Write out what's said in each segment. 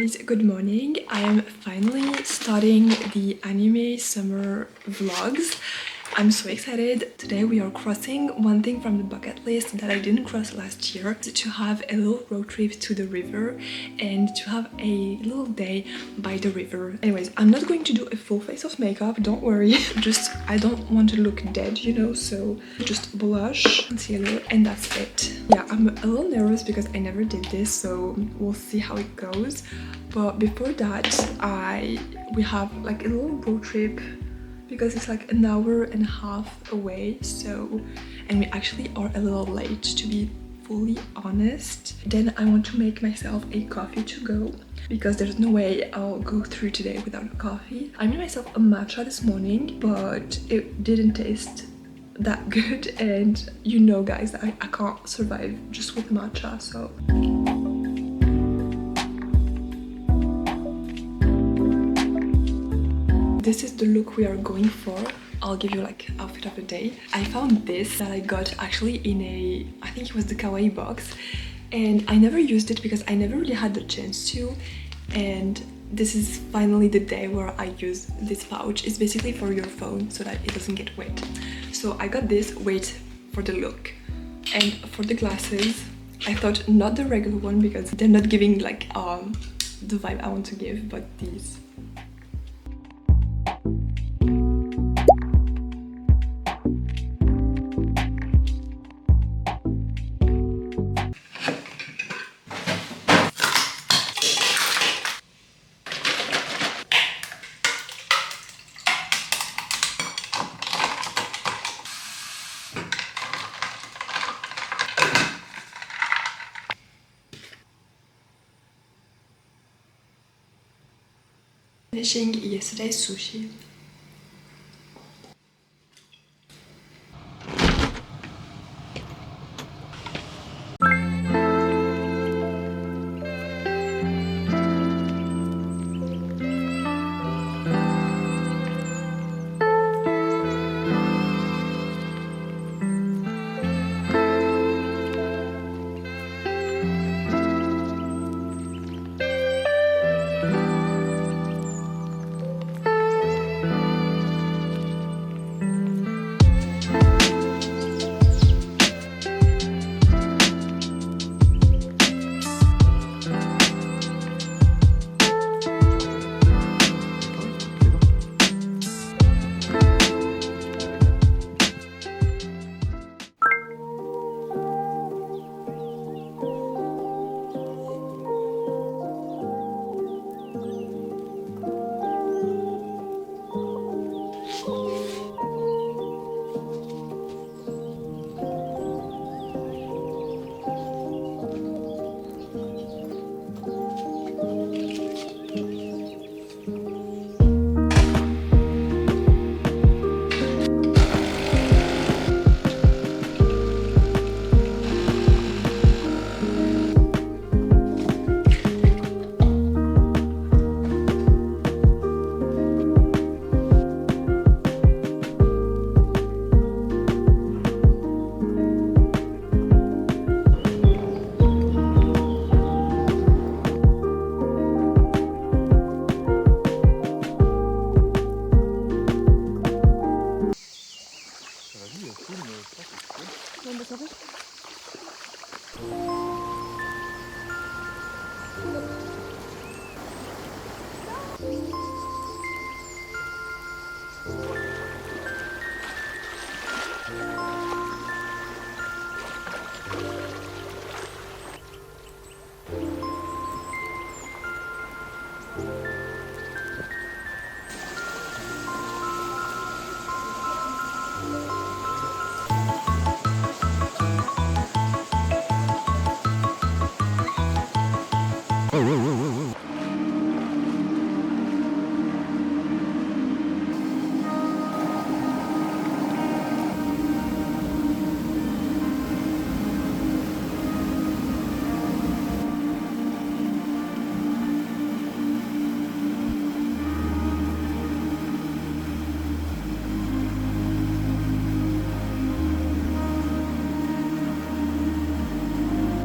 guys, good morning. I am finally starting the anime summer vlogs. I'm so excited. Today we are crossing one thing from the bucket list that I didn't cross last year, to have a little road trip to the river and to have a little day by the river. Anyways, I'm not going to do a full face of makeup, don't worry. Just I don't want to look dead, you know, so just blush, concealer, and that's it. Yeah, I'm a little nervous because I never did this, so we'll see how it goes. But before that, we have like a little road trip because it's like an hour and a half away, so, and we actually are a little late, to be fully honest. Then I want to make myself a coffee to go because there's no way I'll go through today without a coffee. I made myself a matcha this morning, but it didn't taste that good, and you know guys, I can't survive just with matcha, so this is the look we are going for. I'll give you like outfit of the day. I found this that I got actually in a, I think it was the Kawaii box, and I never used it because I never really had the chance to, and this is finally the day where I use this pouch. It's basically for your phone so that it doesn't get wet. So I got this, wait for the look. And for the glasses, I thought not the regular one because they're not giving like the vibe I want to give, but these. Finishing yesterday's sushi.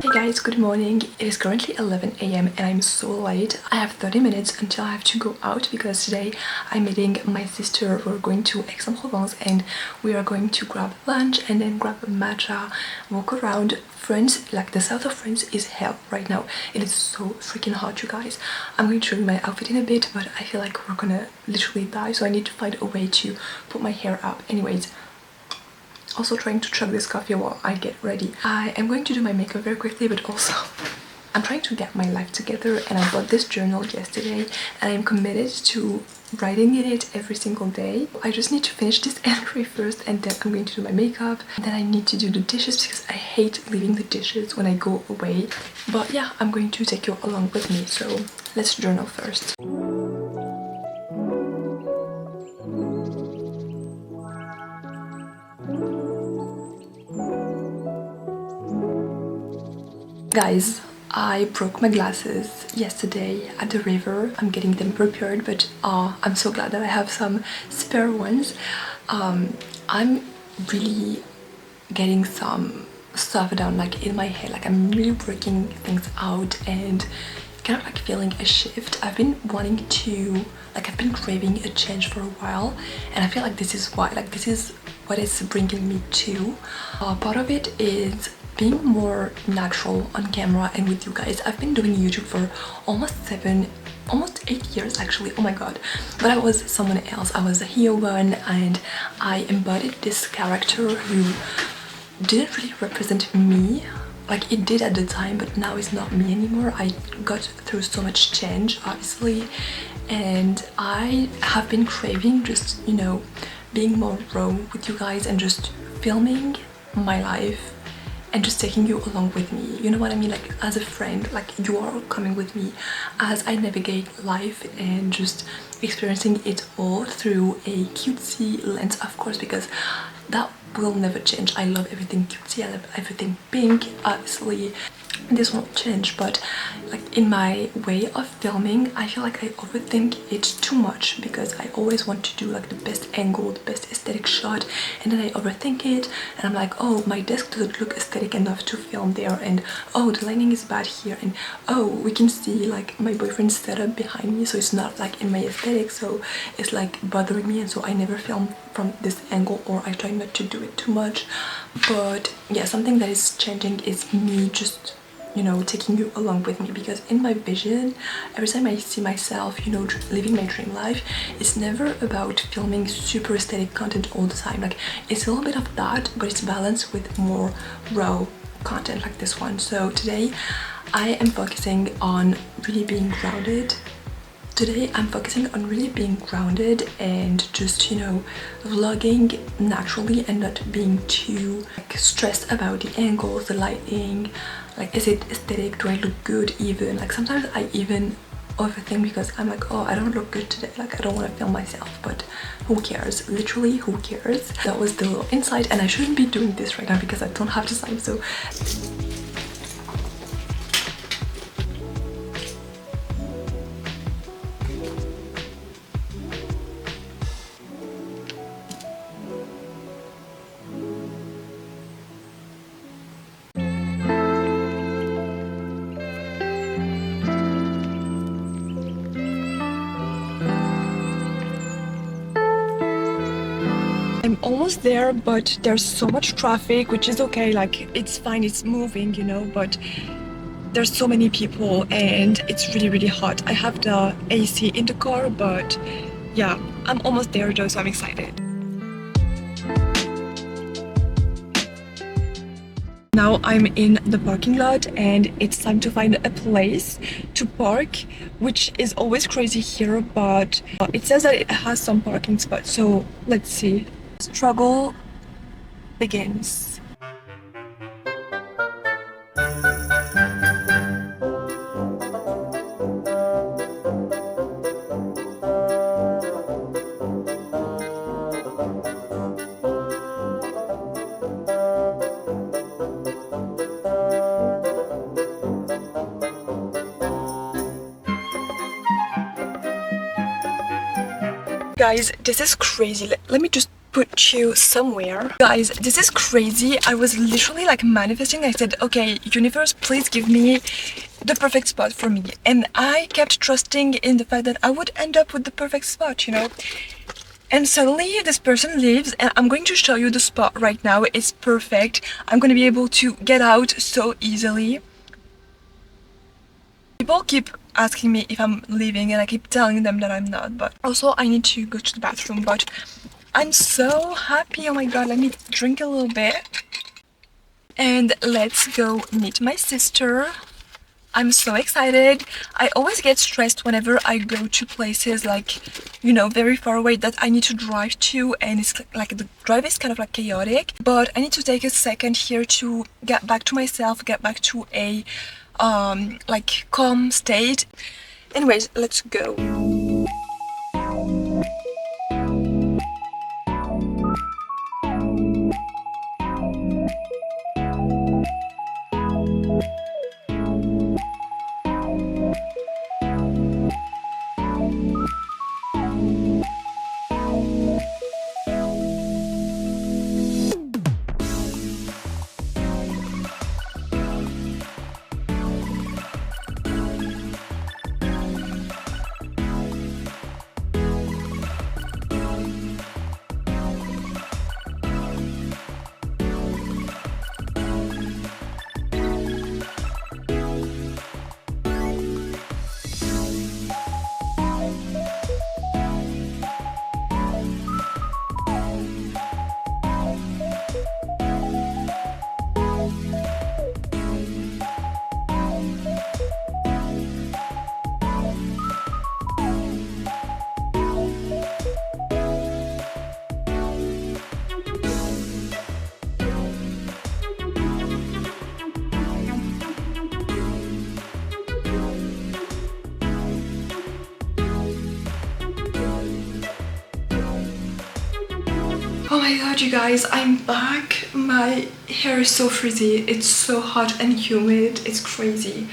Hey guys, good morning. It is currently 11 a.m. and I'm so late. I have 30 minutes until I have to go out because today I'm meeting my sister. We're going to 𝒸𝓁𝓈 and we are going to grab lunch and then grab a matcha, walk around. France, like the south of France, is hell right now. It is so freaking hot, you guys. I'm going to show you my outfit in a bit, but I feel like we're gonna literally die, so I need to find a way to put my hair up. Anyways, also trying to chug this coffee while I get ready. I am going to do my makeup very quickly, but also I'm trying to get my life together, and I bought this journal yesterday and I'm committed to writing in it every single day. I just need to finish this entry first and then I'm going to do my makeup. And then I need to do the dishes because I hate leaving the dishes when I go away. But yeah, I'm going to take you along with me, so let's journal first. Guys, I broke my glasses yesterday at the river. I'm getting them repaired, but I'm so glad that I have some spare ones. I'm really getting some stuff down like in my head, like I'm really working things out and kind of like feeling a shift. I've been wanting to, like I've been craving a change for a while, and I feel like this is why, like this is what is bringing me to. Part of it is being more natural on camera and with you guys. I've been doing YouTube for almost 8 years actually, oh my god. But I was someone else. I was a 𝒷𝓊𝓃𝓈 and I embodied this character who didn't really represent me. Like it did at the time, but now it's not me anymore. I got through so much change, obviously, and I have been craving just, you know, being more raw with you guys and just filming my life and just taking you along with me, you know what I mean, like as a friend, like you are coming with me as I navigate life and just experiencing it all through a cutesy lens, of course, because that will never change. I love everything cutesy, I love everything pink, obviously this won't change, but like in my way of filming, I feel like I overthink it too much because I always want to do like the best angle, the best aesthetic shot, and then I overthink it and I'm like, oh, my desk doesn't look aesthetic enough to film there, and oh, the lighting is bad here, and oh, we can see like my boyfriend's setup behind me, so it's not like in my aesthetic, so it's like bothering me, and so I never film from this angle, or I try not to do it too much. But yeah, something that is changing is me just, you know, taking you along with me, because in my vision, every time I see myself, you know, living my dream life, it's never about filming super aesthetic content all the time. Like it's a little bit of that, but it's balanced with more raw content like this one. So today I am focusing on really being grounded. Today I'm focusing on really being grounded and just, you know, vlogging naturally and not being too like stressed about the angles, the lighting, like is it aesthetic, do I look good even? Like sometimes I even overthink because I'm like, oh, I don't look good today, like I don't want to film myself, but who cares? Literally, who cares? That was the little insight, and I shouldn't be doing this right now because I don't have the time, so I'm almost there, but there's so much traffic, which is okay, like it's fine, it's moving, you know, but there's so many people and it's really hot. I have the AC in the car, but yeah, I'm almost there though, so I'm excited. Now I'm in the parking lot and it's time to find a place to park, which is always crazy here, but it says that it has some parking spots, so let's see. Struggle begins. Guys, this is crazy. Let me just put you somewhere. Guys, this is crazy. I was literally like manifesting. I said, okay, universe, please give me the perfect spot for me. And I kept trusting in the fact that I would end up with the perfect spot, you know. And suddenly this person leaves, and I'm going to show you the spot right now. It's perfect. I'm going to be able to get out so easily. People keep asking me if I'm leaving, and I keep telling them that I'm not, but also I need to go to the bathroom. But I'm so happy. Oh my god, let me drink a little bit and let's go meet my sister. I'm so excited. I always get stressed whenever I go to places like, you know, very far away that I need to drive to, and it's like the drive is kind of like chaotic, but I need to take a second here to get back to myself, get back to a like calm state. Anyways, let's go. Oh my god, you guys, I'm back. My hair is so frizzy. It's so hot and humid. It's crazy.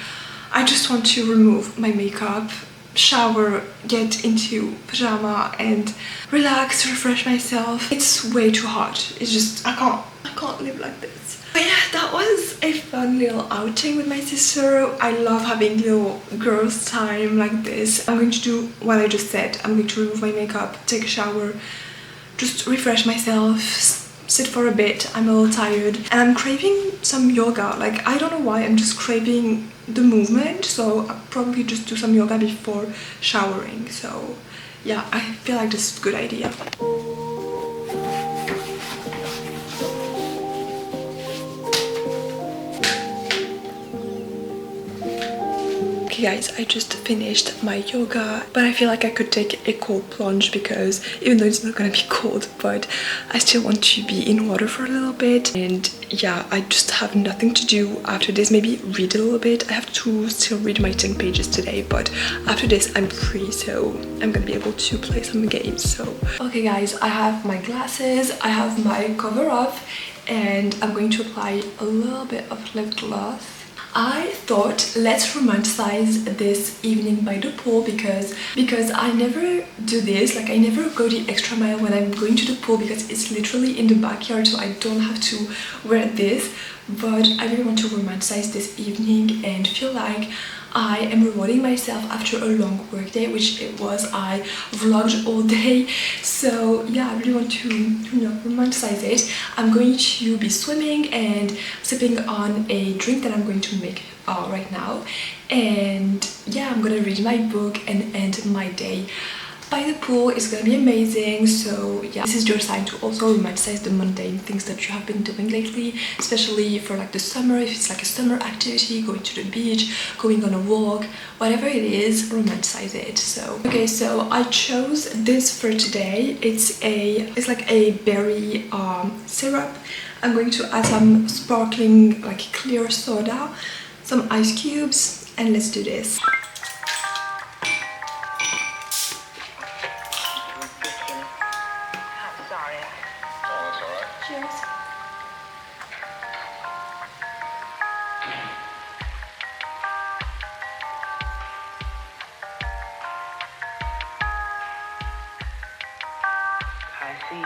I just want to remove my makeup, shower, get into pajama and relax, refresh myself. It's way too hot. It's just, I can't live like this. But yeah, that was a fun little outing with my sister. I love having little girls time like this. I'm going to do what I just said. I'm going to remove my makeup, take a shower, just refresh myself, sit for a bit. I'm a little tired and I'm craving some yoga. Like, I don't know why, I'm just craving the movement, so I'll probably just do some yoga before showering. So yeah, I feel like this is a good idea. Okay guys, I just finished my yoga, but I feel like I could take a cold plunge because even though it's not gonna be cold, but I still want to be in water for a little bit. And yeah, I just have nothing to do after this. Maybe read a little bit. I have to still read my 10 pages today, but after this I'm free, so I'm gonna be able to play some games. So okay guys, I have my glasses, I have my cover off, and I'm going to apply a little bit of lip gloss. I thought, let's romanticize this evening by the pool because I never do this. Like, I never go the extra mile when I'm going to the pool because it's literally in the backyard, so I don't have to wear this. But I really want to romanticize this evening and feel like I am rewarding myself after a long work day, which it was. I vlogged all day, so yeah, I really want to, you know, romanticize it. I'm going to be swimming and sipping on a drink that I'm going to make right now, and yeah, I'm gonna read my book and end my day by the pool. It's gonna be amazing. So yeah, this is your sign to also romanticize the mundane things that you have been doing lately, especially for like the summer. If it's like a summer activity, going to the beach, going on a walk, whatever it is, romanticize it. So okay, so I chose this for today. It's like a berry syrup. I'm going to add some sparkling, like clear soda, some ice cubes, and let's do this. Cheers. I see.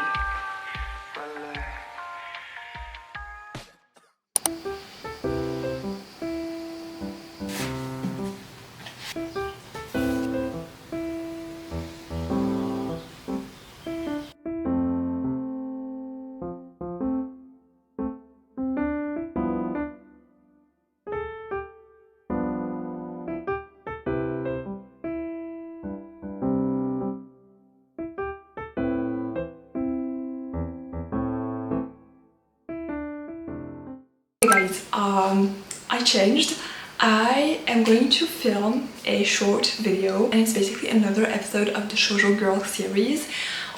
guys, I changed. I am going to film a short video, and it's basically another episode of the Shoujo Girl series,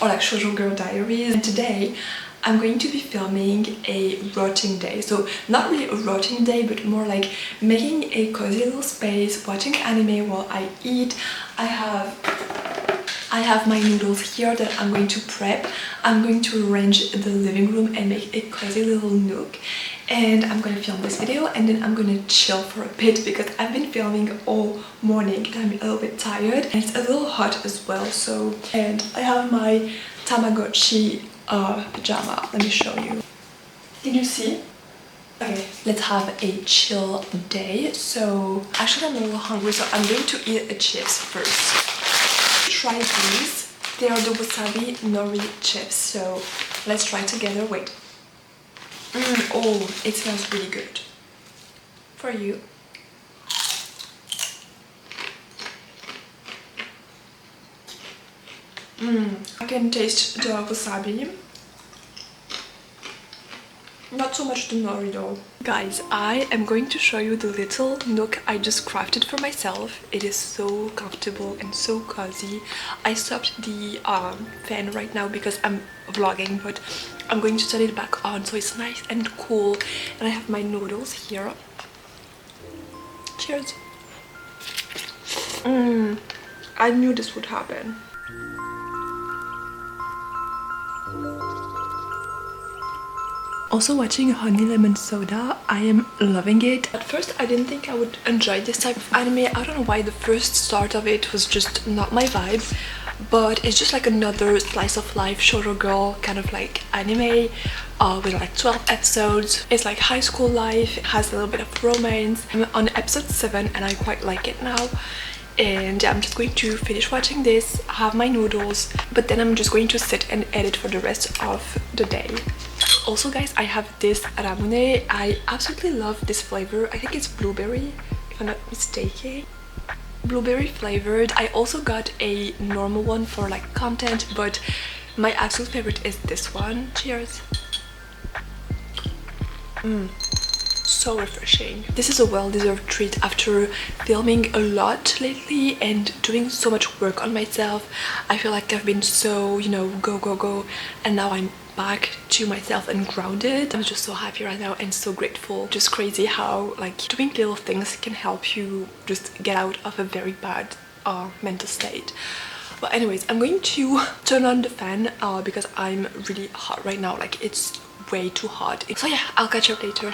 or like Shoujo Girl Diaries. And today I'm going to be filming a rotting day. So not really a rotting day, but more like making a cozy little space, watching anime while I eat. I have my noodles here that I'm going to prep. I'm going to arrange the living room and make a cozy little nook. And I'm going to film this video, and then I'm going to chill for a bit because I've been filming all morning and I'm a little bit tired. And it's a little hot as well, so... And I have my Tamagotchi pajama. Let me show you. Did you see? Okay, let's have a chill day. So actually I'm a little hungry, so I'm going to eat a chips first. Try these. They are the wasabi nori chips, so let's try together. Wait. Oh, it smells really good. For you. I can taste the wasabi. Not so much the nori though. Guys, I am going to show you the little nook I just crafted for myself. It is so comfortable and so cozy. I stopped the fan right now because I'm vlogging, but I'm going to turn it back on so it's nice and cool. And I have my noodles here. Cheers. I knew this would happen. Also watching Honey Lemon Soda, I am loving it. At first I didn't think I would enjoy this type of anime. I don't know why the first start of it was just not my vibe, but it's just like another slice of life shoujo girl kind of like anime with like 12 episodes. It's like high school life, it has a little bit of romance. I'm on episode 7 and I quite like it now. And I'm just going to finish watching this, have my noodles, but then I'm just going to sit and edit for the rest of the day. Also guys, I have this ramune. I absolutely love this flavor. I think it's blueberry, if I'm not mistaken. Blueberry flavored. I also got a normal one for like content, but my absolute favorite is this one. Cheers. So refreshing. This is a well-deserved treat after filming a lot lately and doing so much work on myself. I feel like I've been so, you know, go, and now I'm back to myself and grounded. I'm just so happy right now and so grateful. Just crazy how like doing little things can help you just get out of a very bad mental state. But anyways, I'm going to turn on the fan because I'm really hot right now. Like it's way too hot. So yeah, I'll catch you up later.